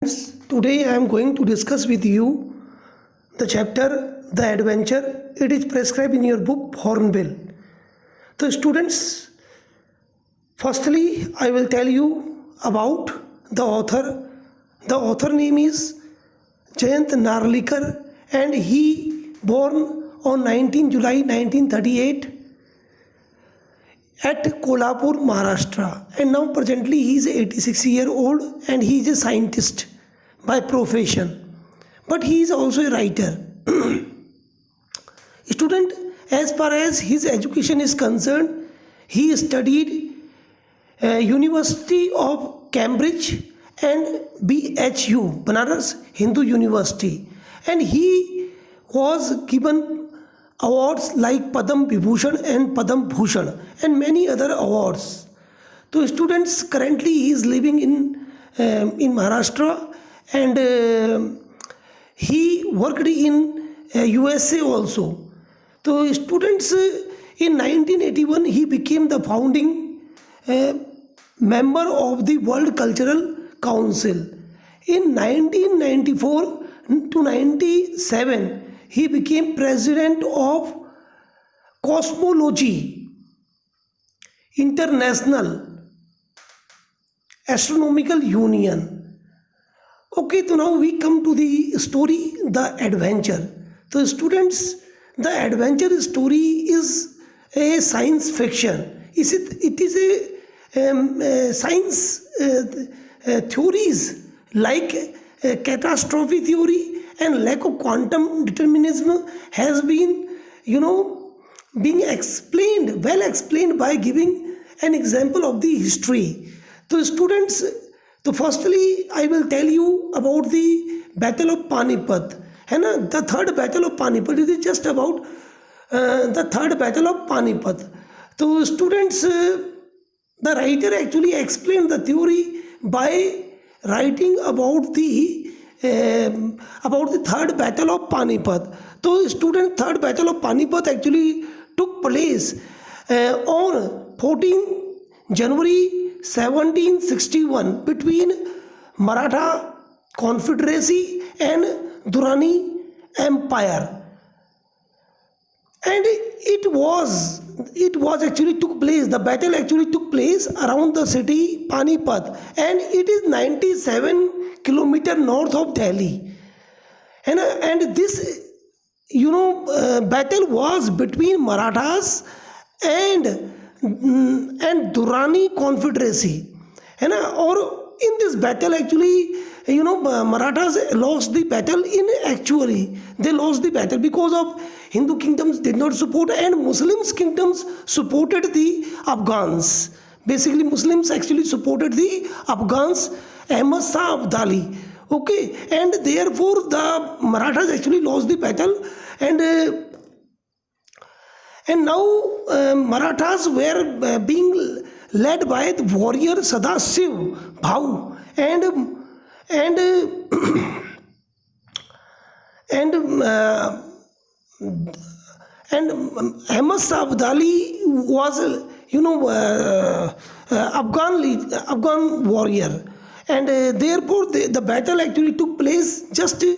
Today I am going to discuss with you the chapter The Adventure. It is prescribed in your book Hornbill. So students, firstly I will tell you about the author. The author name is Jayant Narlikar and he born on 19 July 1938 at Kolhapur, Maharashtra, and now presently he is 86-year-old and he is a scientist by profession, but he is also a writer. Student, as far as his education is concerned, he studied University of Cambridge and BHU, Banaras Hindu University, and he was given awards like Padam Vibhushan and Padam Bhushan and many other awards. So students, currently he is living in Maharashtra and he worked in USA also. So students, in 1981 he became the founding member of the World Cultural Council. In 1994 to 97 he became president of Cosmology International Astronomical Union. Okay, so now we come to the story, The Adventure. So students, The Adventure story is a science fiction. It is a science theories like catastrophe theory and lack of quantum determinism has been, being explained, well explained by giving an example of the history. So students, so firstly I will tell you about the Battle of Panipat. And the third Battle of Panipat, it is just about the third Battle of Panipat. So students, the writer actually explained the theory by writing about the third Battle of Panipat. So student, third Battle of Panipat actually took place on 14 January 1761 between Maratha Confederacy and Durrani Empire, and it was actually took place, the battle actually took place around the city Panipat, and it is 97 kilometer north of Delhi, and this battle was between Marathas and Durrani Confederacy, or in this battle actually Marathas lost the battle. They lost the battle because of Hindu kingdoms did not support and Muslims kingdoms supported the Afghans. Basically Muslims actually supported the Afghans, Ahmad Shah Abdali. Okay, and therefore the Marathas actually lost the battle, and now Marathas were being led by the warrior Sadashiv Bhau and and Ahmad Shah Abdali was Afghan warrior, and therefore the battle actually took place just at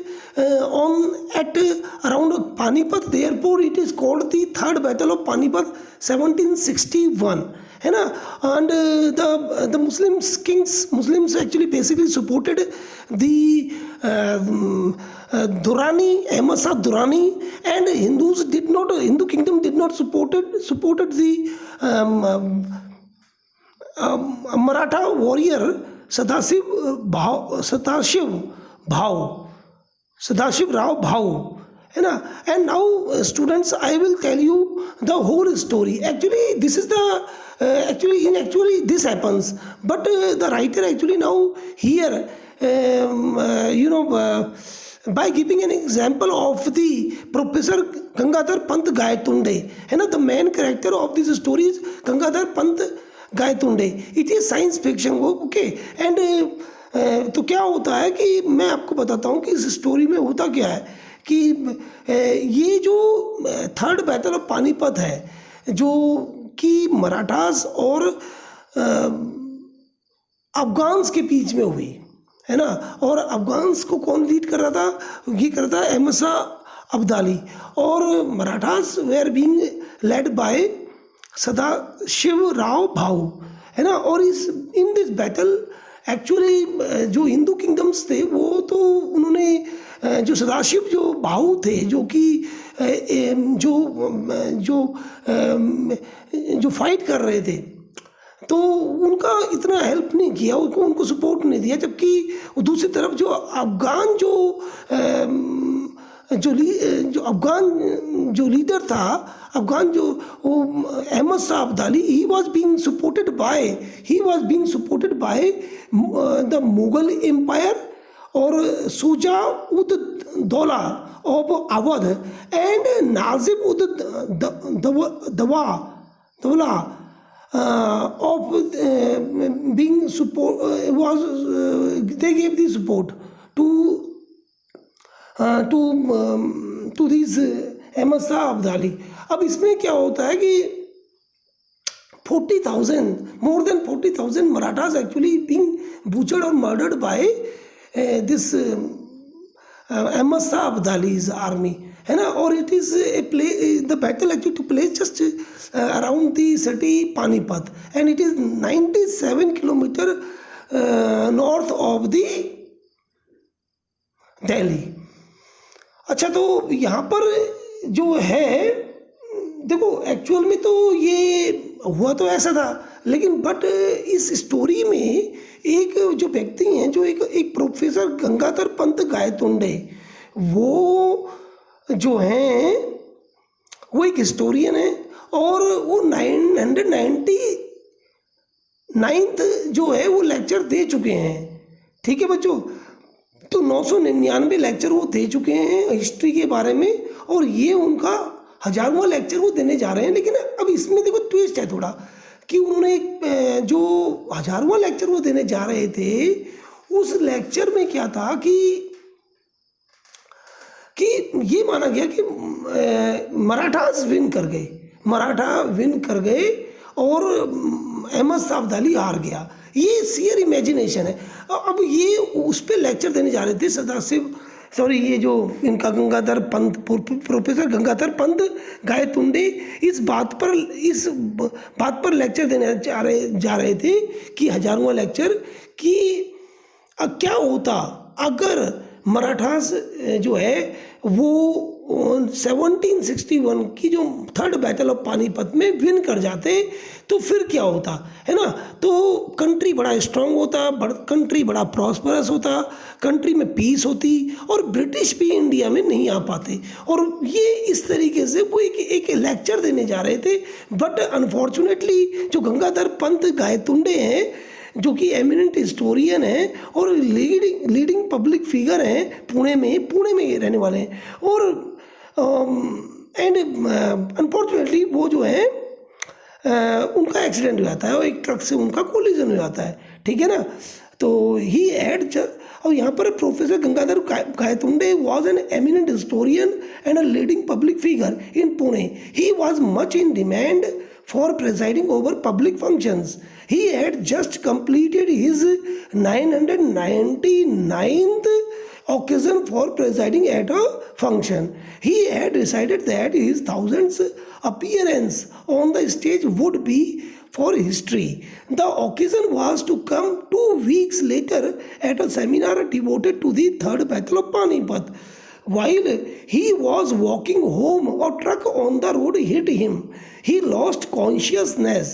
around Panipat. Therefore it is called the third Battle of Panipat 1761. And the Muslims actually basically supported the Durrani, Ahmad Shah Durrani, and Hindu kingdom did not supported the Maratha warrior Sadashiv Rao Bhau. And now students, I will tell you the whole story. Actually this is the actually this happens, but the writer actually now here by giving an example of the Professor Gangadhar Pant Gayatunde, the main character of this story is Gangadhar Pant Gayatunde. It is science fiction, okay, and तो क्या होता है कि मैं आपको बताता हूँ कि इस स्टोरी में होता क्या है कि ये जो थर्ड बैटल ऑफ पानीपत है जो कि मराठास और अफगान्स के बीच में हुई, है ना। और अफगान्स को कौन लीड कर रहा था, ये कर रहा था अहमद शाह अब्दाली, और Marathas were being led by Sadashiv Rao Bhau, है ना। और इस इन दिस बैटल एक्चुअली जो हिंदू किंगडम्स थे वो तो उन्होंने जो सदाशिव जो भाऊ थे, जो कि जो जो जो फाइट कर रहे थे, तो उनका इतना हेल्प नहीं किया, उनको सपोर्ट नहीं दिया। जबकि दूसरी तरफ जो अफगान जो अफगान जो लीडर था, अफगान जो Ahmad Shah Abdali, he was being supported by the Mughal empire और Shuja ud Daula of Awadh and Najib ud Daula of being support was they gave the support to these Ahmad Shah Abdali. अब इसमें क्या होता है कि 40,000 more than 40,000 Marathas actually being butchered or murdered by this Ahmad Shah Abdali's army, है ना। और it is the battle actually took place just around the city Panipat and it is 97 kilometre north of the Delhi. अच्छा, तो यहाँ पर जो है, देखो एक्चुअल में तो ये हुआ तो ऐसा था, लेकिन बट इस स्टोरी में एक जो व्यक्ति हैं, जो एक प्रोफेसर गंगाधर पंत गायतोंडे, वो जो हैं वो एक हिस्टोरियन है, और वो 999 जो है वो लेक्चर दे चुके हैं। ठीक है बच्चों, तो 999 लेक्चर वो दे चुके हैं हिस्ट्री के बारे में, और ये उनका 1000वां लेक्चर वो देने जा रहे हैं। लेकिन अब इसमें देखो ट्विस्ट है थोड़ा, कि उन्होंने जो 1000वां लेक्चर वो देने जा रहे थे, उस लेक्चर में क्या था कि ये माना गया कि मराठास मराठा विन कर गए और अहमद शाह अब्दाली हार गया। ये शेयर इमेजिनेशन है। अब ये उस पर लेक्चर देने जा रहे थे ये जो इनका गंगाधर पंत, प्रोफेसर गंगाधर पंत गायतोंडे, इस बात पर लेक्चर देने जा रहे थे कि 1000वां लेक्चर, कि क्या होता अगर मराठास जो है वो 1761 की जो थर्ड बैटल ऑफ पानीपत में विन कर जाते, तो फिर क्या होता, है ना। तो कंट्री बड़ा स्ट्रांग होता, कंट्री बड़ा प्रॉस्परस होता, कंट्री में पीस होती, और ब्रिटिश भी इंडिया में नहीं आ पाते। और ये इस तरीके से वो एक लेक्चर देने जा रहे थे। बट अनफॉर्चुनेटली जो गंगाधर पंत गायतोंडे हैं, जो कि एमिनेंट हिस्टोरियन हैं और लीडिंग पब्लिक फिगर हैं, पुणे में रहने वाले हैं, और एंड अनफॉर्चुनेटली वो जो है उनका एक्सीडेंट हो जाता है और एक ट्रक से उनका कोलिजन हो जाता है। ठीक है ना। तो ही एड, और यहाँ पर professor Gangadhar Gaitonde was an eminent historian and a leading public figure in Pune. He was much in demand for presiding over public functions. He had just completed his 999th occasion for presiding at a function. He had decided that his 1000th appearance on the stage would be for history. The occasion was to come 2 weeks later at a seminar devoted to the third battle of Panipat. While he was walking home, a truck on the road hit him. He lost consciousness.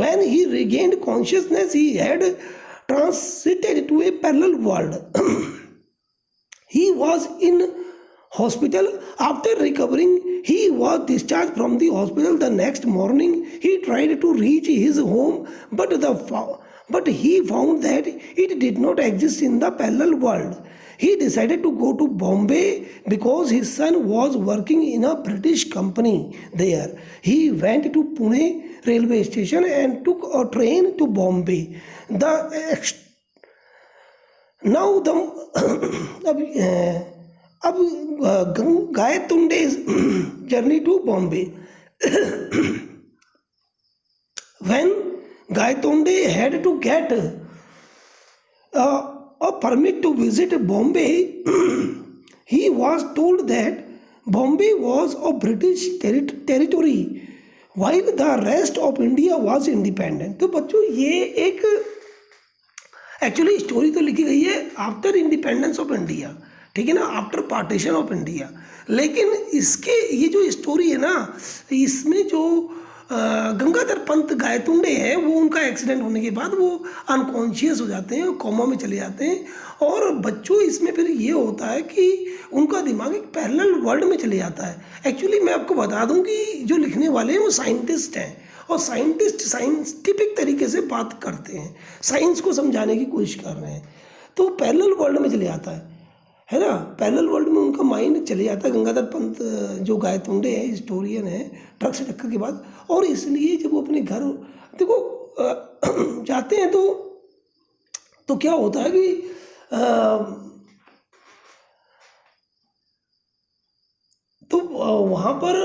When he regained consciousness, he had transited to a parallel world. He was in hospital. After recovering, he was discharged from the hospital the next morning. He tried to reach his home, but he found that it did not exist in the parallel world. He decided to go to Bombay because his son was working in a British company there. He went to Pune railway station and took a train to Bombay. अब गायतोंडे's journey to Bombay. When Gayatonde had to get a permit to visit Bombay, he was told that Bombay was a British territory while the rest of India was independent. तो बच्चों ये एक actually story तो लिखी गई है after independence of India, ठीक है ना, आफ्टर पार्टीशन ऑफ इंडिया, लेकिन इसके ये जो स्टोरी है ना, इसमें जो गंगाधर पंत गायतुंडे हैं वो उनका एक्सीडेंट होने के बाद वो अनकॉन्शियस हो जाते हैं, कोमा में चले जाते हैं, और बच्चों इसमें फिर ये होता है कि उनका दिमाग एक पैरेलल वर्ल्ड में चले जाता है। एक्चुअली मैं आपको बता दूं कि जो लिखने वाले हैं वो साइंटिस्ट हैं, और साइंटिस्ट साइंटिफिक तरीके से बात करते हैं, साइंस को समझाने की कोशिश कर रहे हैं, तो पैरेलल वर्ल्ड में चले जाता है ना, पैरेलल वर्ल्ड में उनका माइंड चले जाता है। गंगाधर पंत जो गायतुंडे हैं, हिस्टोरियन है, ट्रक से टक्कर के बाद, और इसलिए जब वो अपने घर देखो जाते हैं तो क्या होता है कि तो वहाँ पर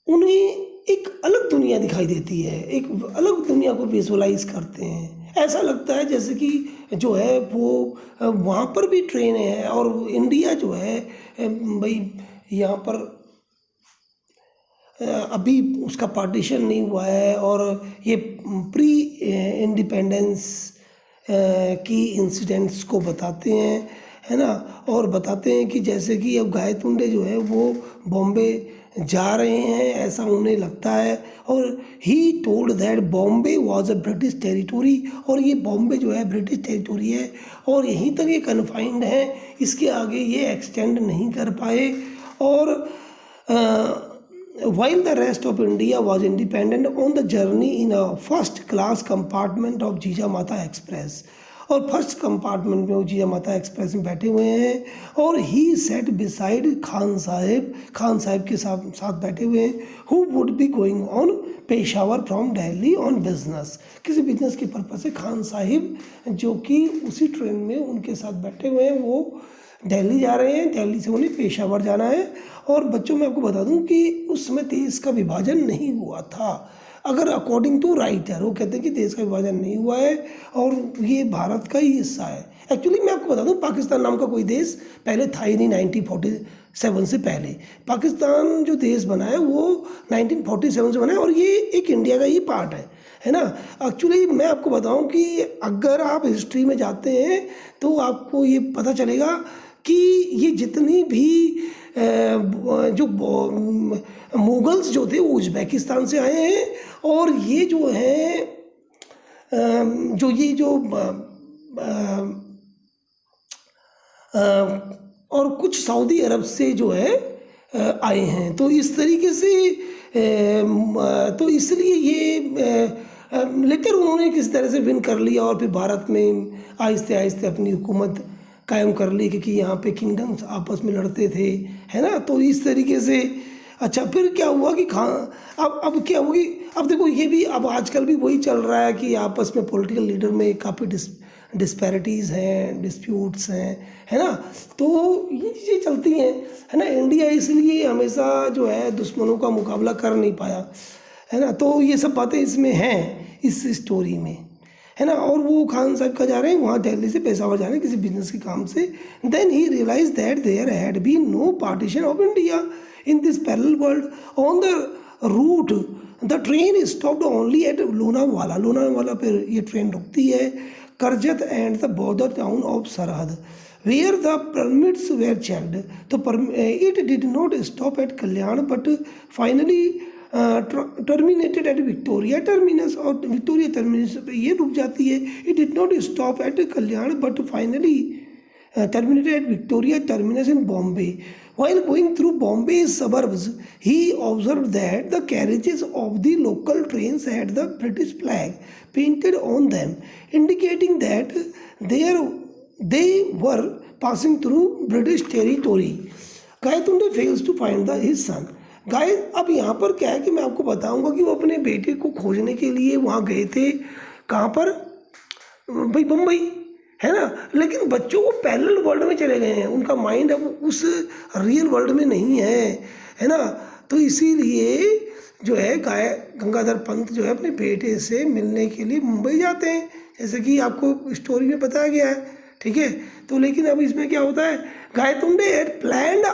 उन्हें एक अलग दुनिया दिखाई देती है, एक अलग दुनिया को विजुअलाइज करते हैं। ऐसा लगता है जैसे कि जो है वो वहाँ पर भी ट्रेन है, और इंडिया जो है भाई यहाँ पर अभी उसका पार्टीशन नहीं हुआ है, और ये प्री इंडिपेंडेंस की इंसिडेंट्स को बताते हैं, है ना, और बताते हैं कि जैसे कि अब गायतुंडे जो है वो बॉम्बे जा रहे हैं ऐसा उन्हें लगता है, और he told that Bombay was a British territory, और ये बॉम्बे जो है ब्रिटिश टेरिटोरी है और यहीं तक ये कन्फाइंड है, इसके आगे ये एक्सटेंड नहीं कर पाए, और while the rest of India was independent on the journey in a first class compartment of Jijamata express, और फर्स्ट कंपार्टमेंट में वो जीजामाता एक्सप्रेस में बैठे हुए हैं, और he sat beside Khan Sahib के साथ बैठे हुए हैं, who would be going on Peshawar from Delhi on business, किसी बिजनेस के पर्पज से खान साहिब जो कि उसी ट्रेन में उनके साथ बैठे हुए हैं, वो दिल्ली जा रहे हैं, दिल्ली से उन्हें पेशावर जाना है। और बच्चों मैं आपको बता दूं कि उस समय देश का विभाजन नहीं हुआ था, अगर अकॉर्डिंग टू राइटर वो कहते हैं कि देश का विभाजन नहीं हुआ है और ये भारत का ही हिस्सा है। एक्चुअली मैं आपको बता दूं पाकिस्तान नाम का कोई देश पहले था ही नहीं, 1947 से पहले पाकिस्तान जो देश बना है वो 1947 से बना है, और ये एक इंडिया का ही पार्ट है ना। एक्चुअली मैं आपको बताऊं कि अगर आप हिस्ट्री में जाते हैं तो आपको ये पता चलेगा कि ये जितनी भी जो मुगल्स जो थे वो उज़्बेकिस्तान से आए हैं, और ये जो है और कुछ सऊदी अरब से जो है आए हैं, तो इस तरीके से तो इसलिए ये लेकर उन्होंने किसी तरह से विन कर लिया, और फिर भारत में आहिस्ते आहिस्ते अपनी हुकूमत कायम कर ली, क्योंकि यहाँ पे किंगडम्स आपस में लड़ते थे, है ना। तो इस तरीके से अच्छा फिर क्या हुआ कि अब क्या होगी, अब देखो ये भी अब आजकल भी वही चल रहा है कि आपस में पॉलिटिकल लीडर में काफ़ी डिस्पैरिटीज़ हैं, डिस्प्यूट्स हैं, है ना। तो ये चीज़ें चलती हैं, है ना। इंडिया इसलिए हमेशा जो है दुश्मनों का मुकाबला कर नहीं पाया, है ना। तो ये सब बातें इसमें हैं इस स्टोरी में, है ना। और वो खान साहब का जा रहे हैं वहाँ दिल्ली से पेशावर जा रहे हैं किसी बिजनेस के काम से। Then he realise that there had been no partition of India in this parallel world on the route the train stopped only at Lonavala पर ये ट्रेन रुकती है, Karjat and the border town of Sarhad where the permits were checked. तो it did not stop at Kalyan but finally terminated at Victoria Terminus, और Victoria Terminus पे ये रुक जाती है। It did not stop at Kalyan but finally terminated at Victoria terminus in Bombay. While going through Bombay's suburbs, he observed that the carriages of the local trains had the British flag painted on them, indicating that they were passing through British territory. Gayatunde fails to find his son. अब यहाँ पर क्या है कि मैं आपको बताऊंगा कि वो अपने बेटे को खोजने के लिए वहाँ गए थे, कहाँ पर भाई बम्बई, है ना। लेकिन बच्चों को पैरेलल वर्ल्ड में चले गए हैं, उनका माइंड अब उस रियल वर्ल्ड में नहीं है ना। तो इसीलिए जो है गंगाधर पंत जो है अपने बेटे से मिलने के लिए मुंबई जाते हैं, जैसे कि आपको स्टोरी में बताया गया है, ठीक है। तो लेकिन अब इसमें क्या होता है, Gaitonde had planned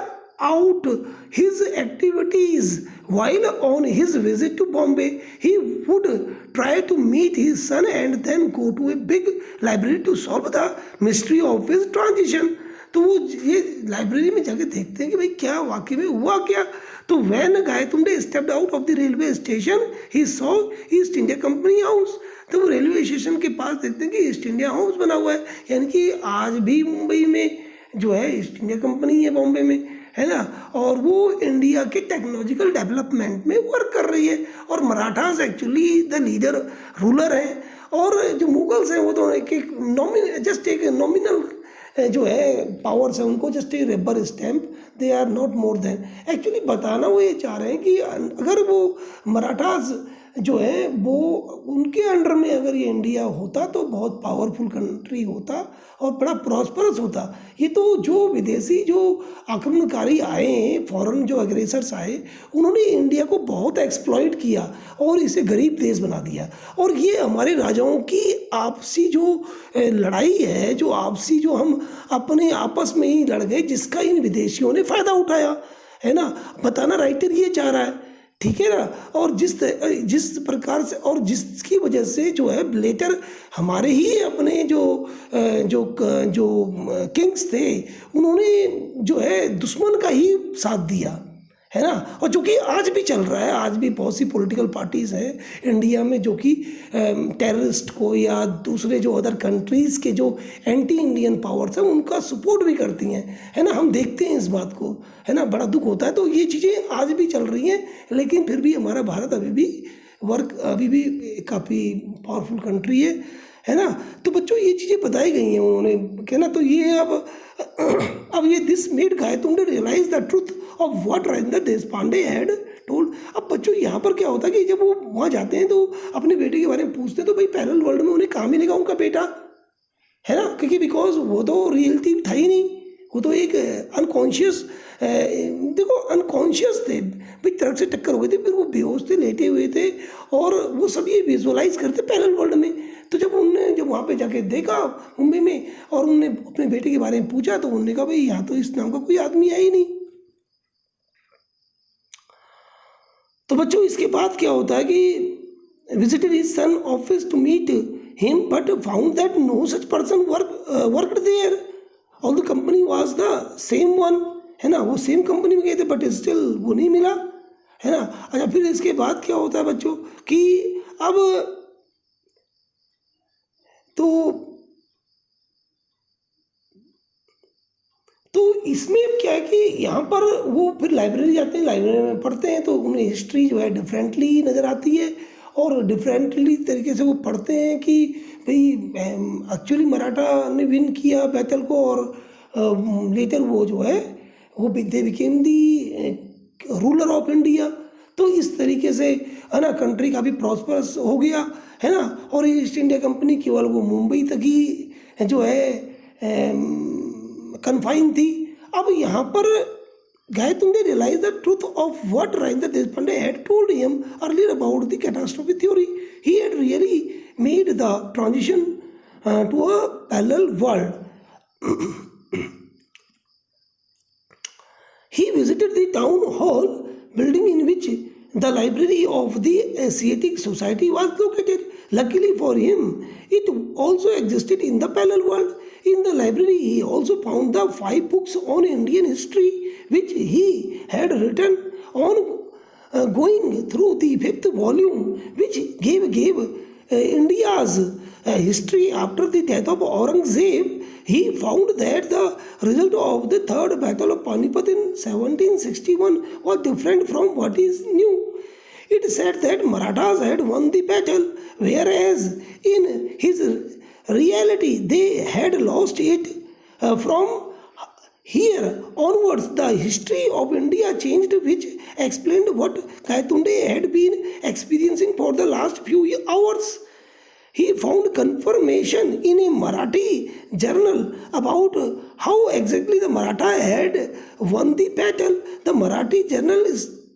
out his activities while on his visit to Bombay. He would try to meet his son and then go to a big library to solve the mystery of his transition. तो वो ये library में जाके देखते हैं कि भाई क्या वाकई में हुआ क्या। तो when Gaitonde stepped out of the railway station he saw East India Company house. तो वो रेलवे स्टेशन के पास देखते हैं कि ईस्ट इंडिया हाउस बना हुआ है, यानी कि आज भी मुंबई में जो है ईस्ट इंडिया कंपनी है, बॉम्बे में, है ना। और वो इंडिया के टेक्नोलॉजिकल डेवलपमेंट में वर्क कर रही है। और Marathas actually the leader ruler हैं, और जो मुगल्स हैं वो तो एक नॉमिनल जो है पावर्स है, उनको just a rubber stamp, they are not more than. Actually बताना वो ये चाह रहे हैं कि अगर वो मराठास जो है वो उनके अंडर में अगर ये इंडिया होता तो बहुत पावरफुल कंट्री होता और बड़ा प्रॉस्परस होता। ये तो जो विदेशी जो आक्रमणकारी आए हैं, फॉरेन जो एग्रेसर्स आए, उन्होंने इंडिया को बहुत एक्सप्लॉइट किया और इसे गरीब देश बना दिया। और ये हमारे राजाओं की आपसी जो लड़ाई है, जो आपसी जो हम अपने आपस में ही लड़ गए, जिसका इन विदेशियों ने फ़ायदा उठाया, है ना। बताना राइटर ये चाह रहा है, ठीक है ना। और जिस प्रकार से और जिसकी वजह से जो है लेटर हमारे ही अपने जो जो जो किंग्स थे, उन्होंने जो है दुश्मन का ही साथ दिया, है ना। और जो कि आज भी चल रहा है, आज भी बहुत सी पॉलिटिकल पार्टीज़ हैं इंडिया में जो कि टेररिस्ट को या दूसरे जो अदर कंट्रीज़ के जो एंटी इंडियन पावर्स हैं उनका सपोर्ट भी करती हैं, है ना। हम देखते हैं इस बात को, है ना, बड़ा दुख होता है। तो ये चीज़ें आज भी चल रही हैं, लेकिन फिर भी हमारा भारत अभी भी काफ़ी पावरफुल कंट्री है ना। तो बच्चों ये चीज़ें बताई गई हैं उन्होंने, कहना तो ये अब ये this made Gaitonde realise the truth of what Rajendra Deshpande had told. अब बच्चों यहाँ पर क्या होता है कि जब वो वहाँ जाते हैं तो अपने बेटे के बारे में पूछते हैं, तो भाई पैरेलल वर्ल्ड में उन्हें कहाँ मिलेगा उनका बेटा, है ना, क्योंकि बिकॉज वो तो रियलिटी था ही नहीं, वो तो एक अनकॉन्शियस, देखो अनकॉन्शियस थे भाई, ट्रक से टक्कर हो गई थी, फिर वो बेहोश थे, लेटे हुए थे, और वो सब ये विजुअलाइज करते पैरेलल वर्ल्ड में। तो जब वहाँ पे जाके देखा मुंबई में और उन्होंने अपने बेटे के बारे में पूछा, तो उन्होंने कहा भाई यहाँ तो इस नाम का कोई आदमी है ही नहीं। तो बच्चों इसके बाद क्या होता है कि visited his son office to meet him but found that no such person worked there all the company was the same one, है ना। वो सेम कंपनी में गए थे बट स्टिल वो नहीं मिला, है ना। अच्छा, फिर इसके बाद क्या होता है बच्चों कि अब तो इसमें अब क्या है कि यहाँ पर वो फिर लाइब्रेरी जाते हैं, लाइब्रेरी में पढ़ते हैं, तो उन्हें हिस्ट्री जो है डिफरेंटली नज़र आती है, और डिफरेंटली तरीके से वो पढ़ते हैं कि भाई एक्चुअली मराठा ने विन किया बैटल को, और लेटर वो जो है वो they became the ruler of India. तो इस तरीके से, है ना, कंट्री काफ़ी प्रॉस्परस हो गया, है ना। और ईस्ट इंडिया कंपनी केवल वो मुंबई तक ही जो है कन्फाइन थी। अब यहाँ पर Gaitonde realise the truth of what Rajendra Deshpande had told him earlier about the catastrophe theory. He had really made the transition to a parallel world. He visited the town hall building in which the library of the Asiatic Society was located. Luckily for him, it also existed in the parallel world. In the library, he also found the 5 books on Indian history, which he had written on going through the 5th volume, which gave India's history after the death of Aurangzeb. He found that the result of the third battle of Panipat in 1761 was different from what is new. It said that Marathas had won the battle, whereas in his reality they had lost it. From here onwards, the history of India changed, which explained what Gaitunde had been experiencing for the last few hours. He found confirmation in a Marathi journal about how exactly the Maratha had won the battle. The Marathi journal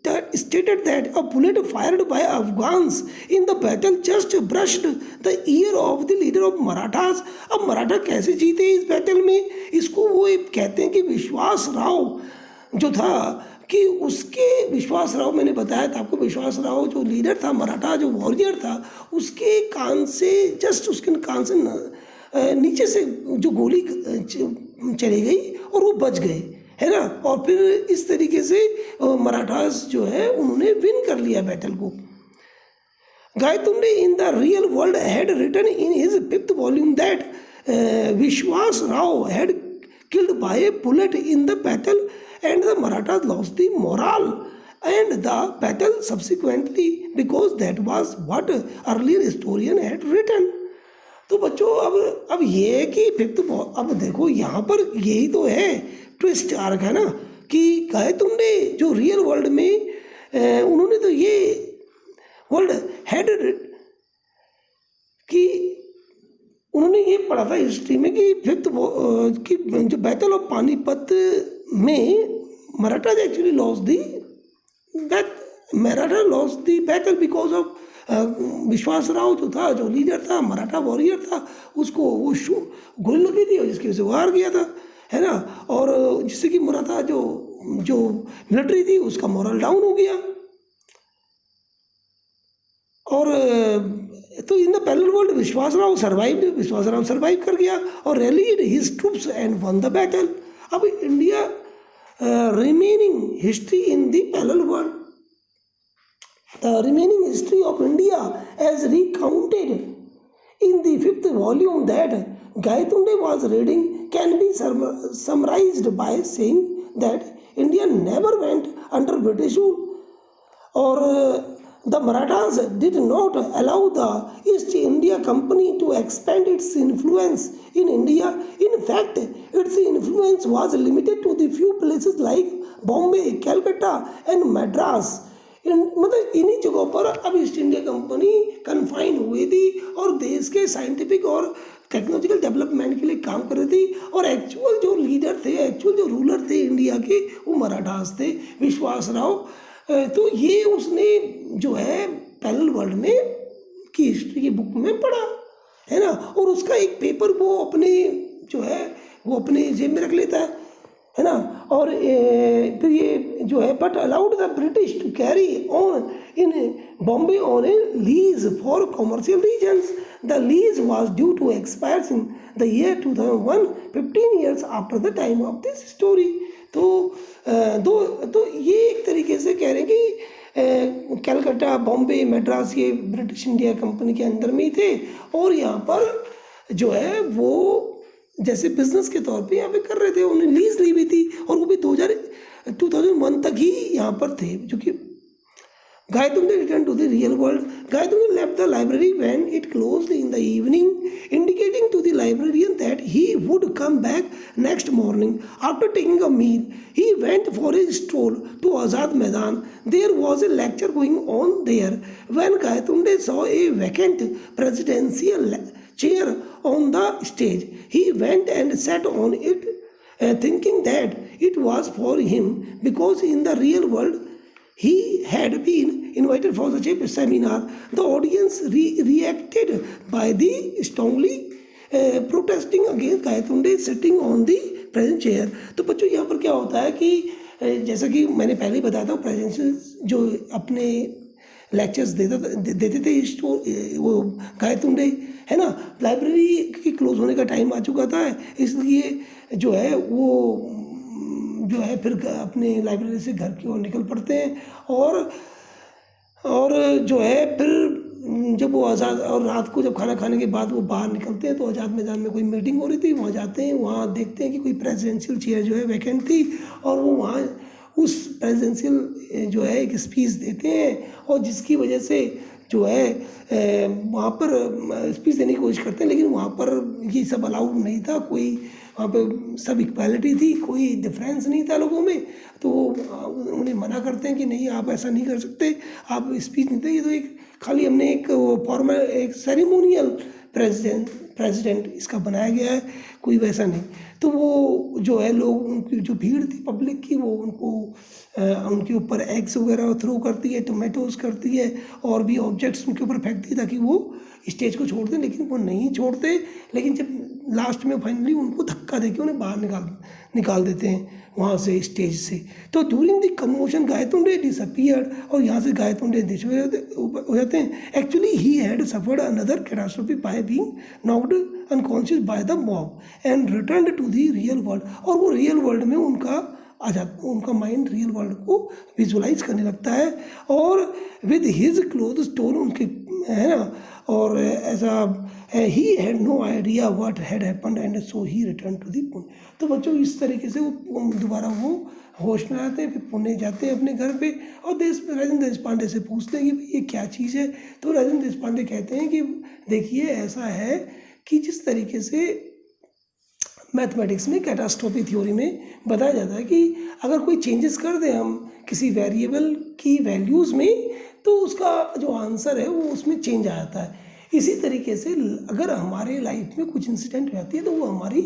that stated that a bullet fired by Afghans in the battle just brushed the ear of the leader of Marathas. अब मराठा कैसे जीते इस battle में, इसको वो कहते हैं कि विश्वास राव जो था कि उसके, विश्वास राव मैंने बताया था आपको, विश्वास राव जो लीडर था मराठा, जो वॉरियर था, उसके कान से जस्ट उसके कान से नीचे से जो गोली चली गई और वो बच गए, है ना। और फिर इस तरीके से मराठास जो है उन्होंने विन कर लिया बैटल को। Gaitonde in the real world had written in his 5th volume that Vishwas Rao had killed by a bullet in the battle and the Marathas lost the morale and the battle subsequently because that was what earlier historian had written। तो बच्चों अब ये है कि अब देखो यहाँ पर यही तो है ट्विस्ट आ रखा है ना कि गायतुंडे जो रियल वर्ल्ड में उन्होंने तो ये वर्ल्ड हैड कि उन्होंने ये पढ़ा था हिस्ट्री में कि 5th की जो बैटल ऑफ पानीपत में Marathas actually lost the battle because of विश्वास राव जो था, जो लीडर था, मराठा वॉरियर था, उसको वो गोली लगी थी और जिसकी वजह से वो हार गया था, है ना। और जिससे कि मराठा जो मिलिट्री थी उसका मोरल डाउन हो गया। और तो इन द पैरेलल वर्ल्ड विश्वास राव सर्वाइव कर गया और rallied his troops and one the battle. अब India remaining history in the parallel world, the remaining history of India as recounted in the 5th volume that Gaitunde was reading can be summarized by saying that India never went under British rule, or the Marathas did not allow the East India Company to expand its influence in India. In fact, its influence was limited to the few places like Bombay, Calcutta and Madras. मतलब इन्हीं जगहों पर अब east India company confine हुई थी और देश के साइंटिफिक और टेक्नोलॉजिकल डेवलपमेंट के लिए काम कर रही थी। और एक्चुअल जो लीडर थे, एक्चुअल जो रूलर थे इंडिया के, वो मराठास थे, विश्वास राव। तो ये उसने जो है पैरेलल वर्ल्ड में की हिस्ट्री की बुक में पढ़ा, है ना। और उसका एक पेपर वो अपने जो है वो अपने जेब में रख लेता है ना। और फिर ये जो है but allowed the British to carry on in Bombay on a lease for commercial reasons. The lease was due to expires in the year 2001, 15 years after the time of this story. तो ये एक तरीके से कह रहे हैं कि कलकत्ता, बॉम्बे, मद्रास ये ब्रिटिश इंडिया कंपनी के अंदर में ही थे और यहाँ पर जो है वो जैसे बिजनेस के तौर पे यहाँ पे कर रहे थे। उन्होंने लीज ली हुई थी और वो भी 2001 तक ही यहाँ पर थे। जो कि Gaitunde returned to the real world. Gaitunde left the library when it closed in the evening, indicating to the librarian that he would come back next morning. After taking a meal, he went for a stroll to Azad Maidan. There was a lecture going on there. When Gaitunde saw a vacant presidential chair on the stage, he went and sat on it, thinking that it was for him because in the real world he had been invited for such a seminar. The audience reacted by the strongly protesting against Gaitunde sitting on the present chair. तो बच्चों यहाँ पर क्या होता है कि जैसा कि मैंने पहले ही बताया था, प्रेजेंशियल जो अपने लेक्चर्स देते थे वो गायतुंडे, है ना। लाइब्रेरी की क्लोज होने का टाइम आ चुका था, इसलिए जो है वो जो है फिर अपने लाइब्रेरी से घर की ओर निकल पड़ते हैं। और जो है फिर जब वो आज़ाद, और रात को जब खाना खाने के बाद वो बाहर निकलते हैं तो आज़ाद मैदान में कोई मीटिंग हो रही थी, वहाँ जाते हैं, वहाँ देखते हैं कि कोई प्रेसिडेंशियल चेयर जो है वैकेंट थी और वो वहाँ उस प्रेसिडेंशियल जो है एक स्पीच देते हैं और जिसकी वजह से जो है वहाँ पर स्पीच देने की कोशिश करते हैं, लेकिन वहाँ पर ये सब अलाउड नहीं था। कोई वहाँ पे सब इक्वालिटी थी, कोई डिफरेंस नहीं था लोगों में। तो उन्हें मना करते हैं कि नहीं, आप ऐसा नहीं कर सकते, आप स्पीच नहीं दें, ये तो एक खाली हमने एक फॉर्मल एक सेरेमोनियल प्रेसिडेंट इसका बनाया गया है, कोई वैसा नहीं। तो वो जो है लोग, उनकी जो भीड़ थी पब्लिक की, वो उनको उनके ऊपर एग्स वगैरह थ्रो करती है, टोमेटोज करती है और भी ऑब्जेक्ट्स उनके ऊपर फेंकती है ताकि वो स्टेज को छोड़ दें, लेकिन वो नहीं छोड़ते। लेकिन जब लास्ट में फाइनली उनको धक्का देके उन्हें बाहर निकाल देते हैं वहाँ से, स्टेज से। तो during the commotion Gaitonde disappeared, और यहाँ से गायतोंडे हो जाते हैं। Actually he had suffered another catastrophe by being knocked unconscious by the mob and returned to the real world. और वो रियल वर्ल्ड में उनका माइंड रियल वर्ल्ड को विजुअलाइज करने लगता है, और विद हिज क्लोथ्स टोन, उनके, है ना, और ऐसा ही had no idea what had happened and so he return to the Pune. तो बच्चों इस तरीके से वो दोबारा वो होश में आते हैं, फिर पुणे जाते हैं अपने घर पे, और राजेंद्र देशपांडे से पूछते हैं कि भाई ये क्या चीज़ है। तो राजेंद्र देशपांडे कहते हैं कि देखिए ऐसा है कि जिस तरीके से मैथमेटिक्स में कैटास्ट्रोफी थ्योरी में बताया जाता है कि अगर कोई चेंजेस कर दें हम किसी वेरिएबल की वैल्यूज़ में, तो उसका जो आंसर है वो उसमें चेंज आ जाता है। इसी तरीके से अगर हमारे लाइफ में कुछ इंसिडेंट हो जाती है तो वो हमारी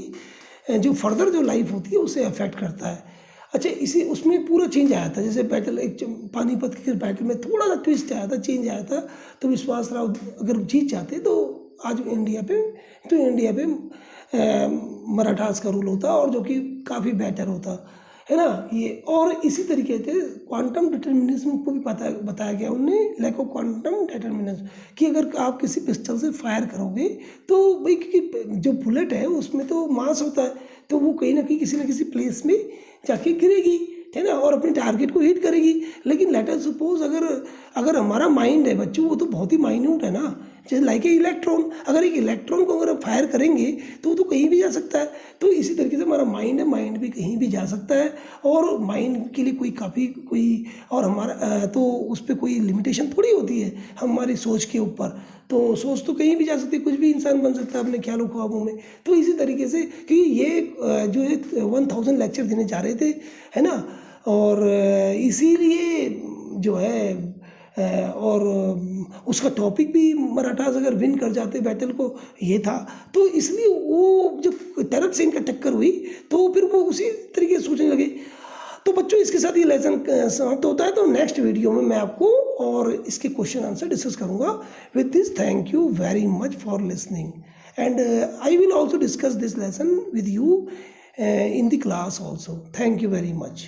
जो फर्दर जो लाइफ होती है उसे अफेक्ट करता है। अच्छा, इसी उसमें पूरा चेंज आया था, जैसे बैटल, एक पानीपत के बैटल में थोड़ा सा ट्विस्ट आया था, चेंज आया था। तो विश्वास राव अगर जीत जाते तो आज इंडिया पे मराठास का रूल होता, और जो कि काफ़ी बेटर होता, है ना ये। और इसी तरीके से क्वांटम डिटर्मिनिज्म को भी बताया गया उनने, लैक ऑफ क्वांटम डिटर्मिनिज्म, कि अगर आप किसी पिस्टल से फायर करोगे तो भाई, क्योंकि जो बुलेट है उसमें तो मास होता है, तो वो कहीं ना कहीं किसी ना किसी प्लेस में जाके गिरेगी, है ना, और अपने टारगेट को हिट करेगी। लेकिन लेट अस सपोज अगर हमारा माइंड है बच्चों, वो तो बहुत ही माइन्यूट है ना, जैसे लाइक ए इलेक्ट्रॉन। अगर एक इलेक्ट्रॉन को अगर फायर करेंगे तो वो तो कहीं भी जा सकता है। तो इसी तरीके से हमारा माइंड है, माइंड भी कहीं भी जा सकता है, और माइंड के लिए कोई और हमारा तो उस पर कोई लिमिटेशन थोड़ी होती है हमारी सोच के ऊपर। तो सोच तो कहीं भी जा सकती है, कुछ भी इंसान बन सकता है अपने ख्यालों ख्वाबों में। तो इसी तरीके से कि ये जो है 1000 लेक्चर देने जा रहे थे, है ना, और इसीलिए जो है और उसका टॉपिक भी मराठास अगर विन कर जाते बैटल को, ये था। तो इसलिए वो जब टरक सेन का टक्कर हुई तो फिर वो उसी तरीके से सोचने लगे। तो बच्चों इसके साथ ये लेसन समाप्त होता है। तो नेक्स्ट वीडियो में मैं आपको और इसके क्वेश्चन आंसर डिस्कस करूंगा। With this, thank you very much for listening, and I will also discuss this lesson with you in the class also. Thank you very much.